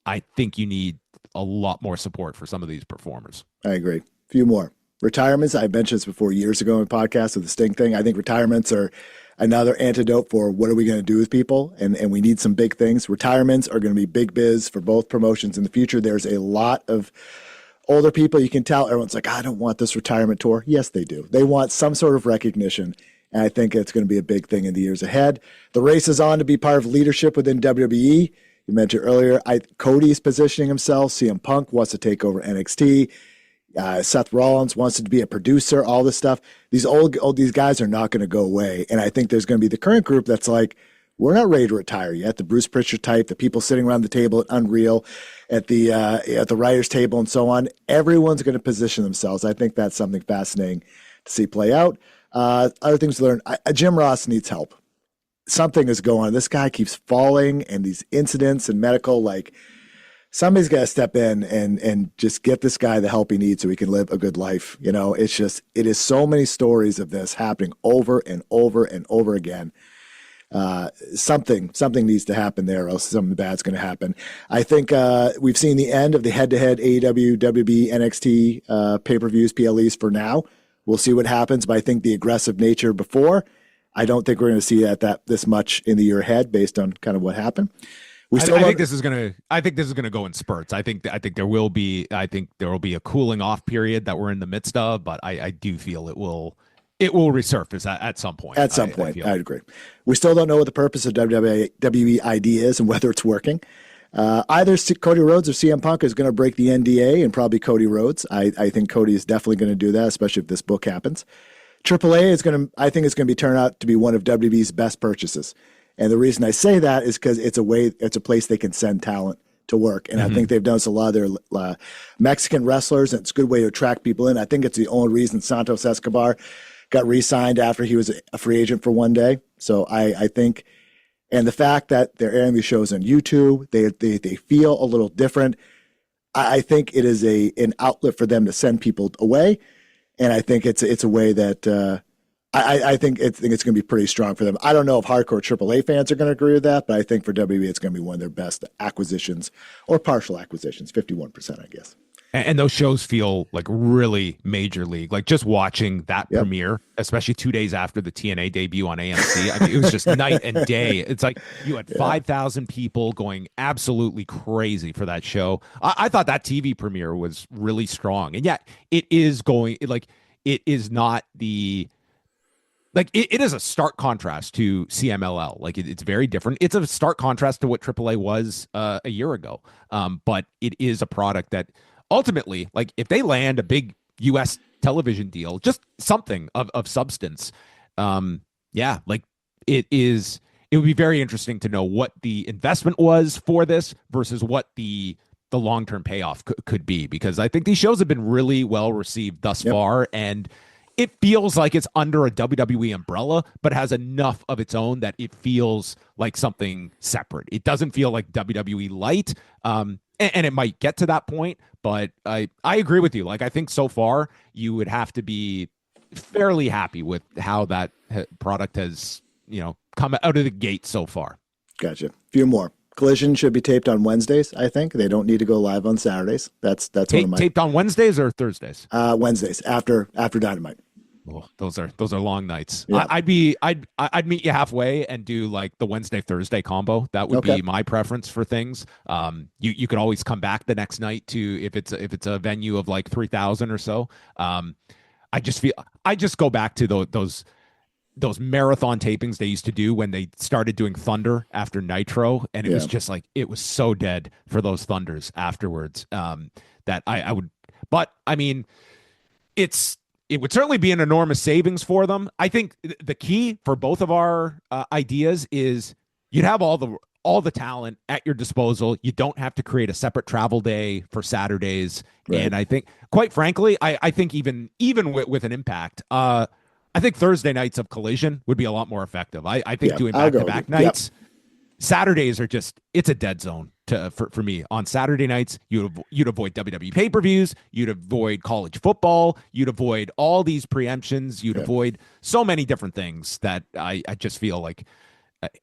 I think you need a lot more support for some of these performers. I agree. A few more retirements. I mentioned this before years ago in a podcast with the Sting thing. I think retirements are another antidote for what are we going to do with people, and we need some big things. Retirements are going to be big biz for both promotions in the future. There's a lot of older people. You can tell everyone's like, I don't want this retirement tour. Yes, they do. They want some sort of recognition, and I think it's going to be a big thing in the years ahead. The race is on to be part of leadership within WWE. You mentioned earlier, Cody's positioning himself. CM Punk wants to take over NXT. Seth Rollins wants to be a producer, all this stuff. These guys are not going to go away. And I think there's going to be the current group that's like, we're not ready to retire yet. The Bruce Pritchard type, the people sitting around the table at Unreal, at the writers' table and so on. Everyone's going to position themselves. I think that's something fascinating to see play out. Other things to learn. Jim Ross needs help. Something is going on. This guy keeps falling, and these incidents and medical, like somebody's got to step in and just get this guy the help he needs so he can live a good life. It is so many stories of this happening over and over and over again. Something needs to happen there, or else something bad's going to happen. I think we've seen the end of the head-to-head AEW, WB, NXT pay-per-views, PLEs for now. We'll see what happens, but I think the aggressive nature before, I don't think we're going to see that this much in the year ahead based on kind of what happened. I think this is going to go in spurts. I think there will be a cooling off period that we're in the midst of, but I do feel it will resurface at some point. At some point, I agree. We still don't know what the purpose of WWE ID is and whether it's working. Either Cody Rhodes or CM Punk is going to break the NDA, and probably Cody Rhodes. I think Cody is definitely going to do that, especially if this book happens. AAA is going to be turned out to be one of WWE's best purchases. And the reason I say that is because it's a place they can send talent to work. And I think they've done this a lot of their Mexican wrestlers, and it's a good way to attract people in. I think it's the only reason Santos Escobar got re-signed after he was a free agent for one day. So I think, and the fact that they're airing these shows on YouTube, they feel a little different. I think it is an outlet for them to send people away. And I think it's a way that I think it's going to be pretty strong for them. I don't know if hardcore AAA fans are going to agree with that, but I think for WWE, it's going to be one of their best acquisitions or partial acquisitions, 51%, I guess. And those shows feel like really major league. Like just watching that premiere, especially 2 days after the TNA debut on AMC, I mean, it was just night and day. It's like you had 5,000 people going absolutely crazy for that show. I thought that TV premiere was really strong. And yet it is not the... Like it is a stark contrast to CMLL. Like it's very different. It's a stark contrast to what AAA was a year ago. But it is a product that ultimately, like if they land a big U.S. television deal, just something of substance, like it would be very interesting to know what the investment was for this versus what the long-term payoff could be, because I think these shows have been really well received thus far, and it feels like it's under a WWE umbrella, but has enough of its own that it feels like something separate. It doesn't feel like WWE light, and it might get to that point, but I agree with you. Like, I think so far you would have to be fairly happy with how that product has, come out of the gate so far. Gotcha. A few more. Collision should be taped on Wednesdays, I think. They don't need to go live on Saturdays. That's one of my... Taped on Wednesdays or Thursdays? Wednesdays, after Dynamite. Oh, those are long nights. Yeah. I'd meet you halfway and do like the Wednesday Thursday combo. That would be my preference for things. You could always come back the next night to if it's a venue of like 3,000 or so. I just go back to those marathon tapings they used to do when they started doing Thunder after Nitro, and it was just like it was so dead for those Thunders afterwards. That I would, but I mean, it would certainly be an enormous savings for them. I think the key for both of our ideas is you'd have all the talent at your disposal. You don't have to create a separate travel day for Saturdays. Right. And I think, quite frankly, I think even with an Impact, I think Thursday nights of Collision would be a lot more effective. I think doing back-to-back nights, Saturdays are it's a dead zone for me. On Saturday nights, you'd avoid WWE pay-per-views, you'd avoid college football, you'd avoid all these preemptions, you'd avoid so many different things that I just feel like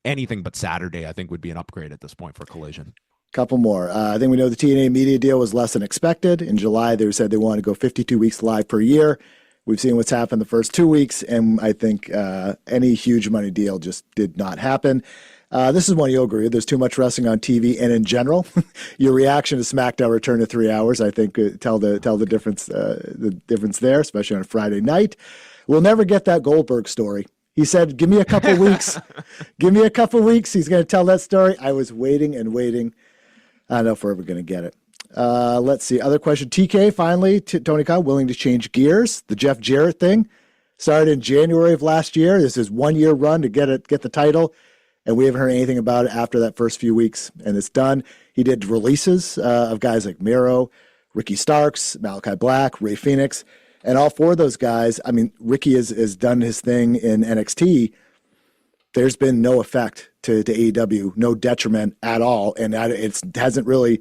anything but Saturday, I think, would be an upgrade at this point for Collision. Couple more. I think we know the TNA media deal was less than expected. In July, they said they wanted to go 52 weeks live per year. We've seen what's happened the first 2 weeks, and I think any huge money deal just did not happen. This is one you'll agree with. There's too much wrestling on TV, and in general, your reaction to SmackDown return to 3 hours, I think, tell the difference there, especially on a Friday night. We'll never get that Goldberg story. He said, "Give me a couple weeks. Give me a couple weeks." He's going to tell that story. I was waiting and waiting. I don't know if we're ever going to get it. Let's see. Other question. TK finally, Tony Khan, willing to change gears. The Jeff Jarrett thing started in January of last year. This is 1 year run to get the title. And we haven't heard anything about it after that first few weeks, and it's done. He did releases of guys like Miro, Ricky Starks, Malachi Black, Ray Phoenix, and all four of those guys. I mean, Ricky has done his thing in NXT. There's been no effect to AEW, no detriment at all, and it hasn't really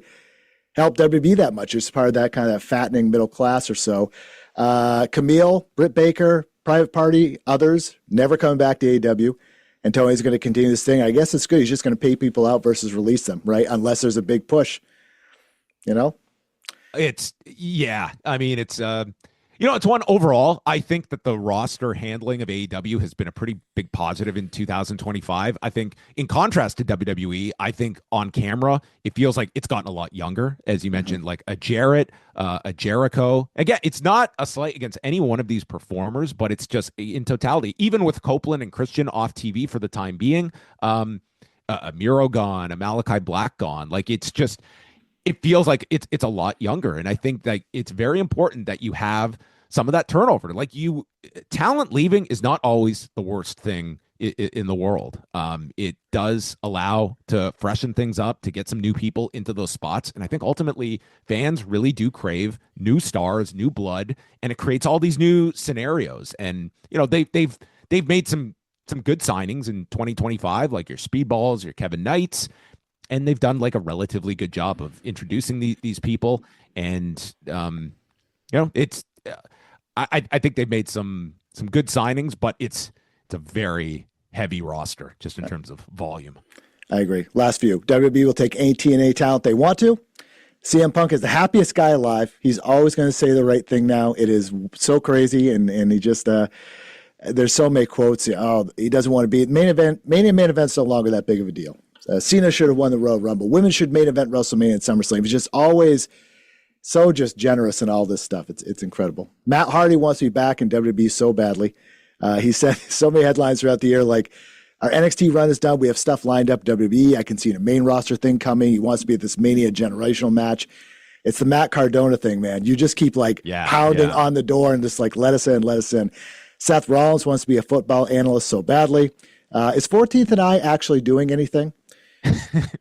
helped WB that much. It's part of that kind of fattening middle class or so. Camille, Britt Baker, Private Party, others, never coming back to AEW. And Tony's going to continue this thing. I guess it's good. He's just going to pay people out versus release them, right? Unless there's a big push, I mean, it's one overall. I think that the roster handling of AEW has been a pretty big positive in 2025. I think in contrast to WWE, I think on camera, it feels like it's gotten a lot younger, as you mentioned, like a Jarrett, a Jericho. Again, it's not a slight against any one of these performers, but it's just in totality, even with Copeland and Christian off TV for the time being, a Miro gone, a Malachi Black gone. Like it feels like it's a lot younger. And I think that it's very important that you have some of that turnover. Like talent leaving is not always the worst thing in the world. It does allow to freshen things up, to get some new people into those spots. And I think ultimately fans really do crave new stars, new blood, and it creates all these new scenarios. And, they've made some good signings in 2025, like your Speedballs, your Kevin Knights, and they've done like a relatively good job of introducing these people. And, it's, I think they've made some good signings, but it's a very heavy roster just in terms of volume. I agree. Last few. WWE will take any TNA talent they want to. CM Punk is the happiest guy alive. He's always going to say the right thing now. It is so crazy, and he just there's so many quotes. Oh, he doesn't want to be main event. Main event's no longer that big of a deal. Cena should have won the Royal Rumble. Women should main event WrestleMania and SummerSlam. He's just always so just generous in all this stuff. It's incredible. Matt Hardy wants to be back in WWE so badly. He said so many headlines throughout the year, like, our NXT run is done. We have stuff lined up, WWE. I can see a main roster thing coming. He wants to be at this Mania generational match. It's the Matt Cardona thing, man. You just keep pounding on the door and just let us in, let us in. Seth Rollins wants to be a football analyst so badly. Is 14th and I actually doing anything?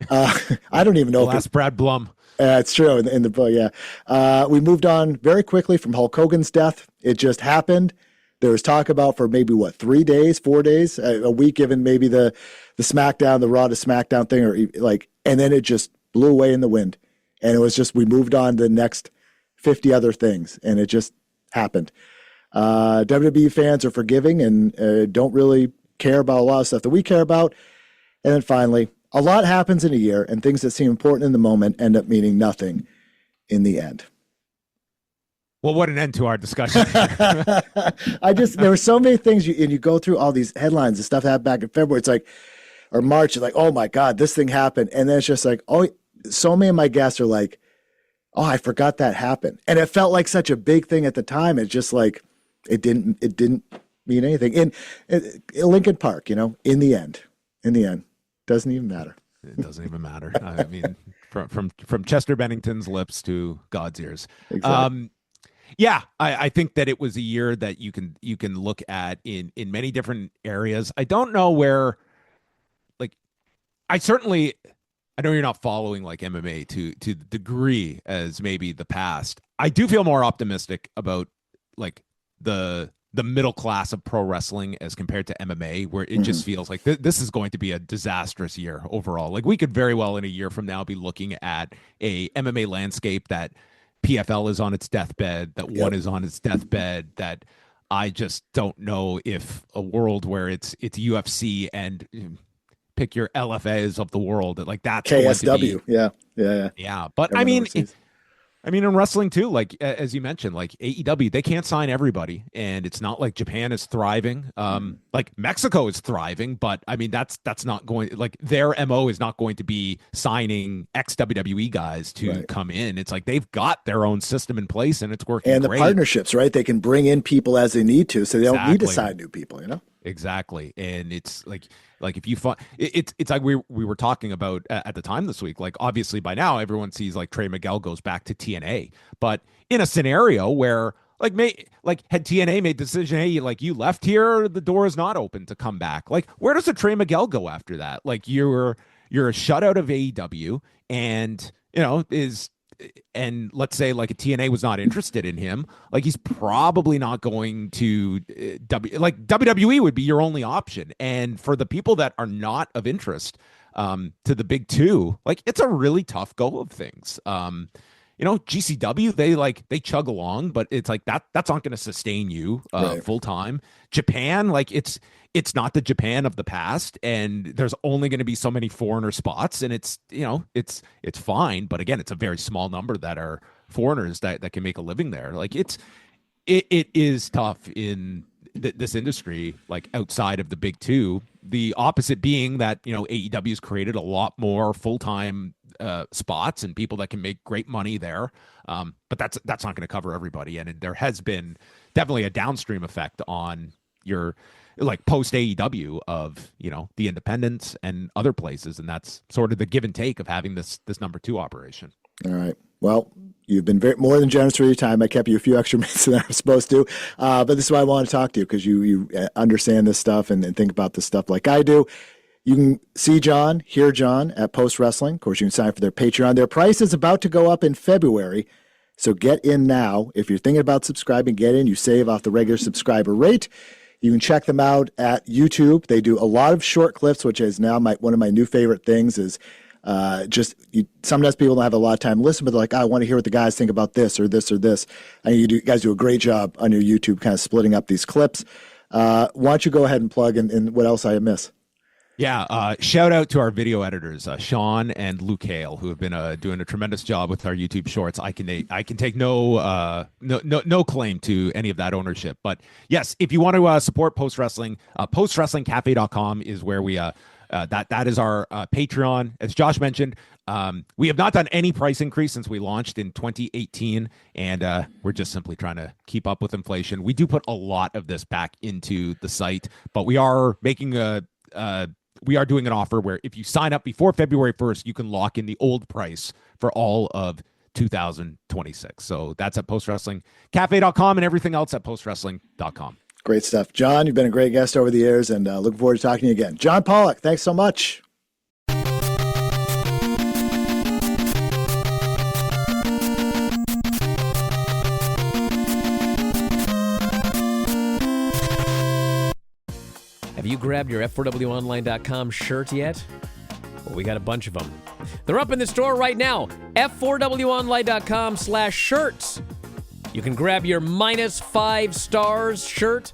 I don't even know. Ask Brad Blum. It's true in the book, yeah. We moved on very quickly from Hulk Hogan's death. It just happened. There was talk about for maybe 3 days, 4 days, a week, given maybe the SmackDown, the Raw to SmackDown thing, and then it just blew away in the wind. And it was just, we moved on to the next 50 other things, and it just happened. WWE fans are forgiving and don't really care about a lot of stuff that we care about. And then finally, a lot happens in a year, and things that seem important in the moment end up meaning nothing in the end. Well, what an end to our discussion. There were so many things, and you go through all these headlines and stuff happened back in February. It's or March, it's oh my God, this thing happened. And then it's just so many of my guests are I forgot that happened. And it felt like such a big thing at the time. It's just it didn't mean anything. In Lincoln Park, in the end, doesn't even matter. It doesn't even matter. I mean, from Chester Bennington's lips to God's ears. Exactly. Yeah, I think that it was a year that you can look at in many different areas. I don't know where, I know you're not following MMA to the degree as maybe the past. I do feel more optimistic about the middle class of pro wrestling as compared to MMA, where it just feels like this is going to be a disastrous year overall. We could very well in a year from now be looking at a MMA landscape that PFL is on its deathbed, that One is on its deathbed, that I just don't know if a world where it's UFC and pick your LFAs of the world, that's KSW. Yeah. But I mean, in wrestling too, as you mentioned, AEW, they can't sign everybody, and it's not like Japan is thriving. Mexico is thriving, but I mean, that's not going, their MO is not going to be signing ex-WWE guys to come in. It's they've got their own system in place, and it's working. And the great. Partnerships, right? They can bring in people as they need to, so they don't need to sign new people, Exactly. And it's if you find it's we were talking about at the time this week, obviously by now everyone sees Trey Miguel goes back to TNA, but in a scenario where had TNA made the decision, hey, you left here, the door is not open to come back. Where does a Trey Miguel go after that? You're a shutout of AEW, and and let's say a TNA was not interested in him, he's probably not going to WWE would be your only option. And for the people that are not of interest to the big two, it's a really tough go of things. GCW, they chug along, but it's that's not going to sustain you full time. Japan, it's not the Japan of the past, and there's only going to be so many foreigner spots, and it's fine, but again, it's a very small number that are foreigners that can make a living there. It is tough in this industry, outside of the big two. The opposite being that AEW has created a lot more full-time spots and people that can make great money there, but that's not going to cover everybody, and there has been definitely a downstream effect on your post AEW of the independents and other places, and that's sort of the give and take of having this number two operation. All right. Well, you've been more than generous with your time. I kept you a few extra minutes than I was supposed to. But this is why I want to talk to you, because you understand this stuff and think about this stuff like I do. You can see John, hear John at Post Wrestling. Of course, you can sign up for their Patreon. Their price is about to go up in February, so get in now. If you're thinking about subscribing, get in. You save off the regular subscriber rate. You can check them out at YouTube. They do a lot of short clips, which is now one of my new favorite things is sometimes people don't have a lot of time to listen, but they're like, I want to hear what the guys think about this or this or this. And you guys do a great job on your YouTube kind of splitting up these clips. Why don't you go ahead and plug in what else I miss? Yeah, shout out to our video editors, Sean and Luke Hale, who have been doing a tremendous job with our YouTube shorts. I can take no claim to any of that ownership. But yes, if you want to support Post Wrestling, postwrestlingcafe.com is where we that is our Patreon. As Josh mentioned, we have not done any price increase since we launched in 2018, and we're just simply trying to keep up with inflation. We do put a lot of this back into the site, but we are making we are doing an offer where if you sign up before February 1st, you can lock in the old price for all of 2026. So that's at postwrestlingcafe.com and everything else at postwrestling.com. Great stuff. John, you've been a great guest over the years, and looking forward to talking to you again. John Pollock, thanks so much. Have you grabbed your F4WOnline.com shirt yet? Well, we got a bunch of them. They're up in the store right now. F4WOnline.com/shirts. You can grab your -5 stars shirt,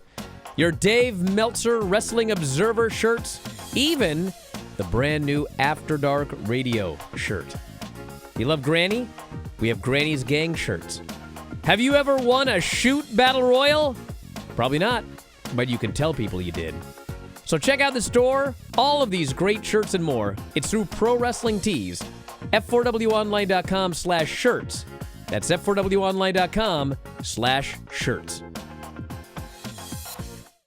your Dave Meltzer Wrestling Observer shirts, even the brand new After Dark Radio shirt. You love Granny? We have Granny's Gang shirts. Have you ever won a shoot battle royal? Probably not, but you can tell people you did. So check out the store, all of these great shirts and more. It's through Pro Wrestling Tees, F4WOnline.com/shirts. That's F4WOnline.com/shirts.